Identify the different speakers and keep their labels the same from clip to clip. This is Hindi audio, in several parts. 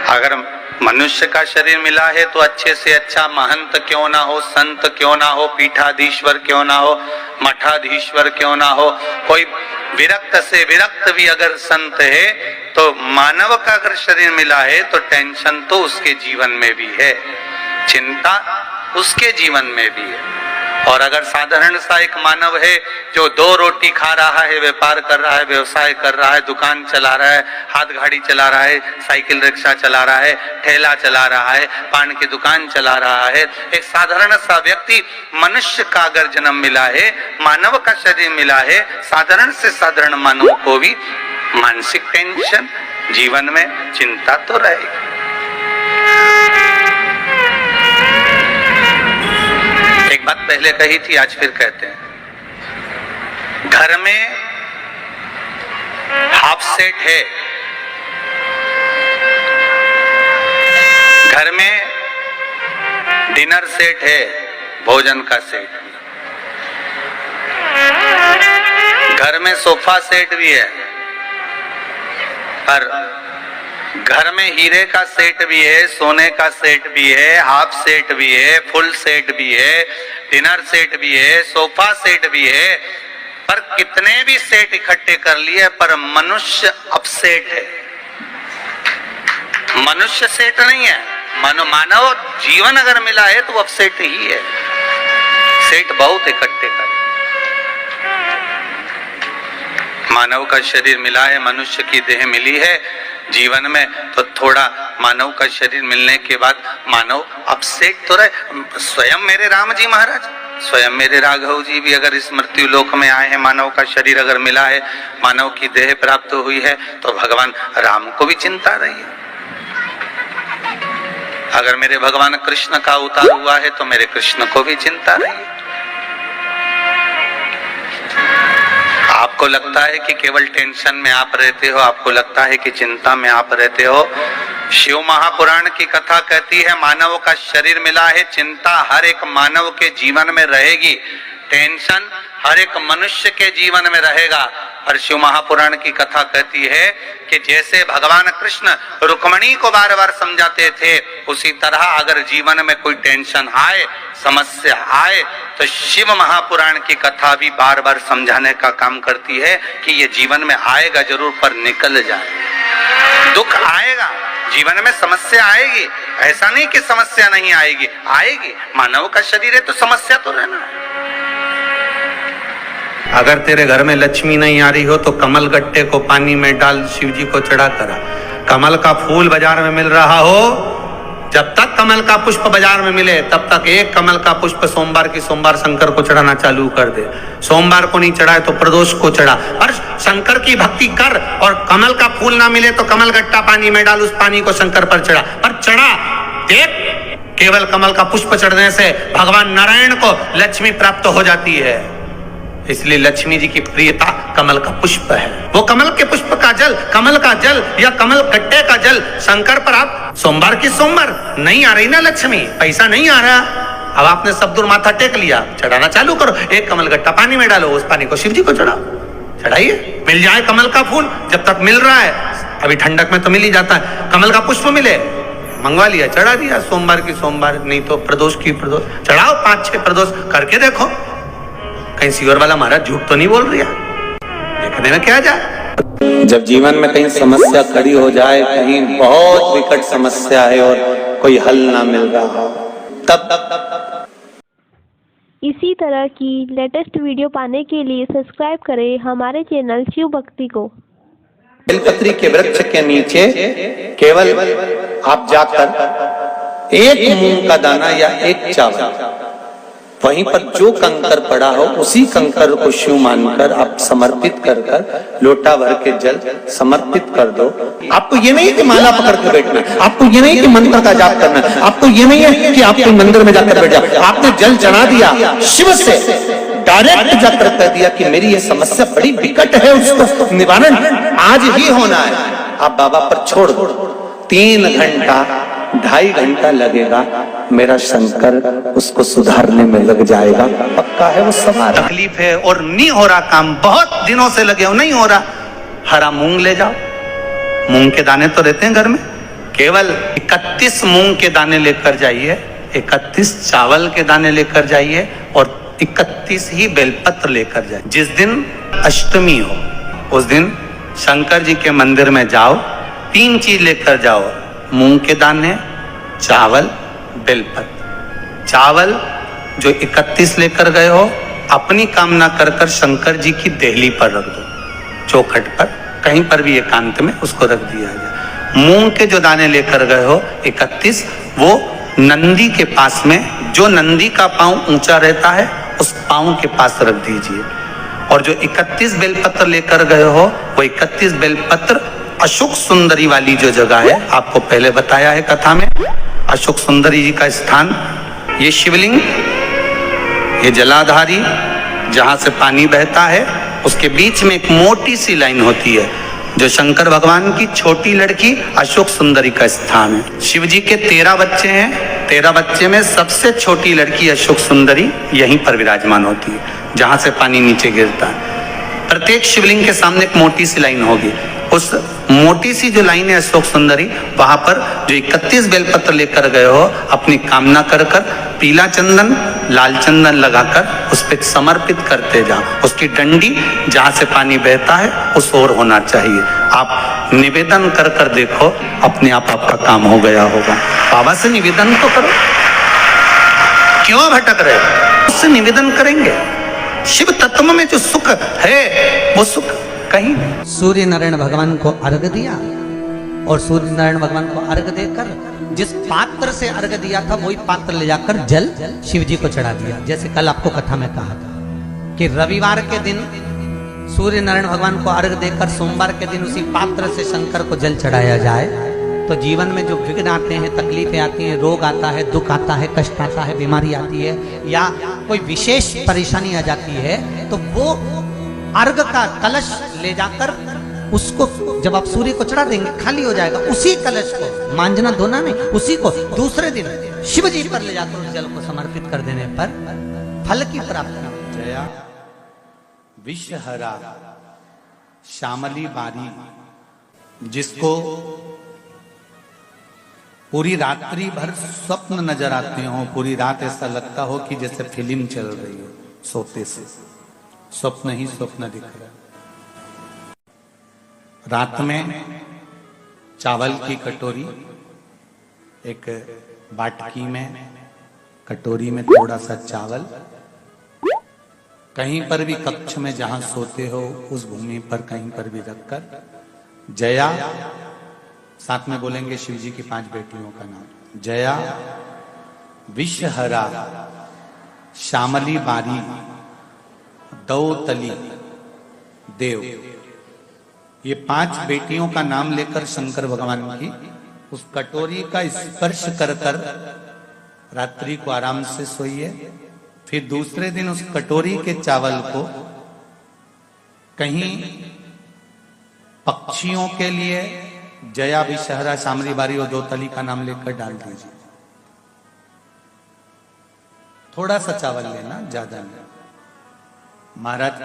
Speaker 1: अगर मनुष्य का शरीर मिला है तो अच्छे से अच्छा महंत क्यों ना हो, संत क्यों ना हो, पीठाधीश्वर क्यों ना हो, मठाधीश्वर क्यों ना हो, कोई विरक्त से विरक्त भी अगर संत है, तो मानव का अगर शरीर मिला है तो टेंशन तो उसके जीवन में भी है, चिंता उसके जीवन में भी है। और अगर साधारण सा एक मानव है जो 2 रोटी खा रहा है, व्यापार कर रहा है, व्यवसाय कर रहा है, दुकान चला रहा है, हाथ गाड़ी चला रहा है, साइकिल रिक्शा चला रहा है, ठेला चला रहा है, पान की दुकान चला रहा है, एक साधारण सा व्यक्ति, मनुष्य का अगर जन्म मिला है, मानव का शरीर मिला है, साधारण से साधारण मानव को भी मानसिक टेंशन, जीवन में चिंता तो रहेगी। एक बात पहले कही थी, आज फिर कहते हैं, घर में हाफ सेट है, घर में डिनर सेट है, भोजन का सेट, घर में सोफा सेट भी है, पर घर में हीरे का सेट भी है, सोने का सेट भी है, हाफ सेट भी है, फुल सेट भी है, डिनर सेट भी है, सोफा सेट भी है, पर कितने भी सेट इकट्ठे कर लिए, पर मनुष्य अपसेट है, मनुष्य सेट नहीं है। मानव जीवन अगर मिला है तो अपसेट ही है, सेट बहुत इकट्ठे कर। मानव का शरीर मिला है, मनुष्य की देह मिली है जीवन में, तो थोड़ा मानव का शरीर मिलने के बाद मानव अपसेट तो रहे। स्वयं मेरे राम जी महाराज, स्वयं मेरे राघव जी भी अगर इस मृत्यु लोक में आए हैं, मानव का शरीर अगर मिला है, मानव की देह प्राप्त हुई है, तो भगवान राम को भी चिंता रही है। अगर मेरे भगवान कृष्ण का अवतार हुआ है तो मेरे कृष्ण को भी चिंता रही है। आपको लगता है कि केवल टेंशन में आप रहते हो, आपको लगता है कि चिंता में आप रहते हो। शिव महापुराण की कथा कहती है, मानव का शरीर मिला है, चिंता हर एक मानव के जीवन में रहेगी, टेंशन हर एक मनुष्य के जीवन में रहेगा। और शिव महापुराण की कथा कहती है कि जैसे भगवान कृष्ण रुक्मिणी को बार बार समझाते थे, उसी तरह अगर जीवन में कोई टेंशन आए, समस्या आए, तो शिव महापुराण की कथा भी बार बार समझाने का काम करती है कि ये जीवन में आएगा जरूर, पर निकल जाए। दुख आएगा, जीवन में समस्या आएगी, ऐसा नहीं कि समस्या नहीं आएगी, आएगी। मानव का शरीर है तो समस्या तो रहना है। अगर तेरे घर में लक्ष्मी नहीं आ रही हो तो कमल गट्टे को पानी में डाल शिव जी को चढ़ा करा। कमल का फूल बाजार में मिल रहा हो, जब तक कमल का पुष्प बाजार में मिले तब तक एक कमल का पुष्प सोमवार की सोमवार शंकर को चढ़ाना चालू कर दे। सोमवार को नहीं चढ़ाए तो प्रदोष को चढ़ा, पर शंकर की भक्ति कर। और कमल का फूल ना मिले तो कमल गट्टा पानी में डाल, उस पानी को शंकर पर चढ़ा, पर चढ़ा। देख, केवल कमल का पुष्प चढ़ने से भगवान नारायण को लक्ष्मी प्राप्त हो जाती है। इसलिए लक्ष्मी जी की प्रियता कमल का पुष्प है। वो कमल के पुष्प का जल, कमल का जल या कमल गट्टे का जल शंकर पर आप सोमवार की सोमवार नहीं आ रही ना लक्ष्मी, पैसा नहीं आ रहा, अब आपने सब दूर माथा टेक लिया, चढ़ाना चालू करो। एक कमल गट्टा पानी में डालो, उस पानी को शिव जी को चढ़ाओ, चढ़ाइए। मिल जाए कमल का फूल, जब तक मिल रहा है, अभी ठंडक में तो मिल ही जाता है, कमल का पुष्प मिले, मंगवा लिया, चढ़ा दिया। सोमवार की सोमवार, नहीं तो प्रदोष की प्रदोष चढ़ाओ, 5-6 प्रदोष करके देखो, कहीं सीवर वाला महाराज झूठ तो नहीं बोल रहा, देखने में क्या जाए। जब जीवन में कहीं समस्या खड़ी हो जाए, कहीं बहुत विकट समस्या है और कोई हल ना मिल रहा हो, तब
Speaker 2: इसी तरह की लेटेस्ट वीडियो पाने के लिए सब्सक्राइब करें हमारे चैनल शिव भक्ति को।
Speaker 1: बेलपत्री के वृक्ष के नीचे केवल आप जाकर एक मूंग का दाना या एक चावल, वहीं पर जो कंकर पड़ा हो उसी कंकर को शिव मानकर आप समर्पित कर कर लोटा भर के जल समर्पित कर दो। आपको ये नहीं कि माला पकड़ के बैठना है, आपको ये नहीं कि मंत्र का जाप करना है, आपको ये नहीं है कि आप कोई मंदिर में जाकर बैठ जाओ। आपने जल चढ़ा दिया, शिव से डायरेक्ट जाकर कह दिया कि मेरी ये समस्या बड़ी विकट है, उसको निवारण आज ही होना है। आप बाबा पर छोड़ दो, 3 घंटा 2.5 घंटा लगेगा, मेरा शंकर उसको सुधारने में लग जाएगा, पक्का है वो सवाल। तकलीफ है और नहीं हो रहा काम, बहुत दिनों से लगे हो, नहीं हो रहा, हरा मूंग ले जाओ। मूंग के दाने तो रहते हैं घर में, केवल 31 मूंग के दाने लेकर जाइए, 31 चावल के दाने लेकर जाइए और 31 ही बेलपत्र लेकर जाइए। जिस दिन अष्टमी हो उस दिन शंकर जी के मंदिर में जाओ, 3 चीज लेकर जाओ, मूंग के दाने, चावल, बेलपत्र। चावल जो 31 लेकर गए हो, अपनी कामना कर कर शंकर जी की देहली पर रख दो, चौखट पर, कहीं पर भी एकांत में उसको रख दिया जाए। मूंग के जो दाने लेकर गए हो 31, वो नंदी के पास में, जो नंदी का पांव ऊंचा रहता है उस पांव के पास रख दीजिए। और जो 31 बेलपत्र लेकर गए हो, वो 31 बेलपत्र अशोक सुंदरी वाली जो जगह है, आपको पहले बताया है कथा में, अशोक सुंदरी जी का स्थान, ये शिवलिंग, ये जलाधारी जहां से पानी बहता है, उसके बीच में एक मोटी सी लाइन होती है जो शंकर भगवान की छोटी लड़की अशोक सुंदरी का स्थान है। शिव जी के 13 बच्चे हैं, 13 बच्चे में सबसे छोटी लड़की अशोक सुंदरी यहीं पर विराजमान होती है जहां से पानी नीचे गिरता है। प्रत्येक शिवलिंग के सामने एक मोटी सी लाइन होगी, उस मोटी सी जो लाइन है अशोक सुंदरी, वहां पर जो 31 बेलपत्र लेकर गए हो, अपनी कामना कर कर पीला चंदन, लाल चंदन लगाकर उस पर समर्पित करते जाओ। उसकी डंडी जहां से पानी बहता है उस ओर होना चाहिए। आप निवेदन कर कर देखो, अपने आप आपका काम हो गया होगा। बाबा से निवेदन तो करो, क्यों भटक रहे हो? उससे निवेदन करेंगे। शिव तत्व में जो सुख है वो सुख कहीं नहीं।
Speaker 3: सूर्य नारायण भगवान को अर्घ दिया और सूर्य नारायण भगवान को अर्घ देकर जिस पात्र से अर्घ दिया था वही पात्र ले जाकर जल शिव जी को चढ़ा दिया। जैसे कल आपको कथा में कहा था कि रविवार के दिन सूर्य नारायण भगवान को अर्घ देकर सोमवार के दिन उसी पात्र से शंकर को जल चढ़ाया जाए तो जीवन में जो विघ्न आते हैं, तकलीफें आती हैं, रोग आता है, दुख आता है, कष्ट आता है, बीमारी आती है या कोई विशेष परेशानी आ जाती है, तो वो अर्घ का कलश ले जाकर उसको जब आप सूर्य को चढ़ा देंगे खाली हो जाएगा। उसी कलश को मांजना धोना नहीं, उसी को दूसरे दिन शिव जी पर ले जाकर उस जल को समर्पित कर देने पर फल की प्राप्ति।
Speaker 1: जया विषहरा श्यामली बारी, जिसको पूरी रात्रि भर स्वप्न नजर आते हो, पूरी रात ऐसा लगता हो कि जैसे फिल्म चल रही हो, सोते से स्वप्न ही स्वप्न दिख रहा। रात में चावल की कटोरी, एक बाटकी में कटोरी में थोड़ा सा चावल, कहीं पर भी कक्ष में जहां सोते हो उस भूमि पर कहीं पर भी रखकर जया, साथ में बोलेंगे शिव जी की 5 बेटियों का नाम, जया विषहरा श्यामली बारी दौतली देव, ये 5 बेटियों का नाम लेकर शंकर भगवान की उस कटोरी का स्पर्श कर कर रात्रि को आराम से सोइए। फिर दूसरे दिन उस कटोरी के चावल को कहीं पक्षियों के लिए जया विषहरा श्यामली बारी और दौतली का नाम लेकर डाल दीजिए। थोड़ा सा चावल लेना, ज्यादा नहीं। महाराज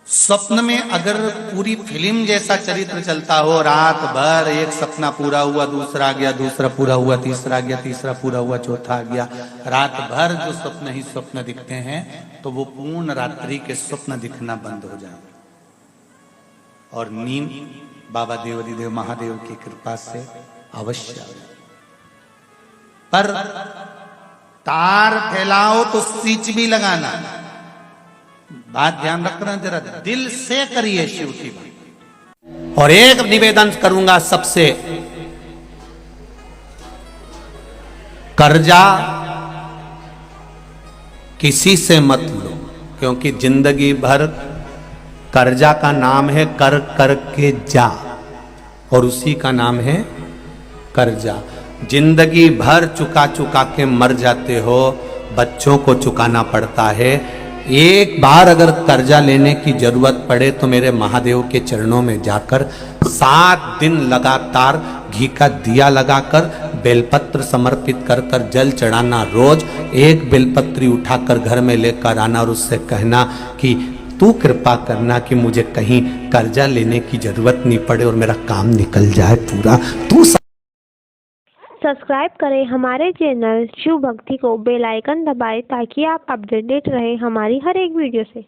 Speaker 1: स्वप्न में अगर पूरी फिल्म जैसा चरित्र चलता हो, रात भर एक सपना पूरा हुआ, दूसरा आ गया, दूसरा पूरा हुआ, तीसरा आ गया, तीसरा पूरा हुआ, चौथा आ गया, रात भर जो स्वप्न ही स्वप्न दिखते हैं, तो वो पूर्ण रात्रि के स्वप्न दिखना बंद हो जाए और नींद बाबा देवरीदेव महादेव की कृपा से अवश्य। पर तार फैलाओ तो स्विच भी लगाना, बात ध्यान रखना, जरा दिल से करिए शिव की बात। और एक निवेदन करूंगा सबसे, कर्जा किसी से मत लो, क्योंकि जिंदगी भर कर्जा का नाम है कर कर के जा, और उसी का नाम है कर्जा। जिंदगी भर चुका चुका के मर जाते हो, बच्चों को चुकाना पड़ता है। एक बार अगर कर्जा लेने की जरूरत पड़े तो मेरे महादेव के चरणों में जाकर 7 दिन लगातार घी का दिया लगाकर बेलपत्र समर्पित कर कर जल चढ़ाना। रोज एक बेलपत्री उठाकर घर में लेकर आना और उससे कहना कि तू कृपा करना कि मुझे कहीं कर्जा लेने की जरूरत नहीं पड़े और मेरा काम निकल जाए पूरा, तू
Speaker 2: सब्सक्राइब करें हमारे चैनल शिव भक्ति को, बेल आइकन दबाएं ताकि आप अपडेटेड रहें हमारी हर एक वीडियो से।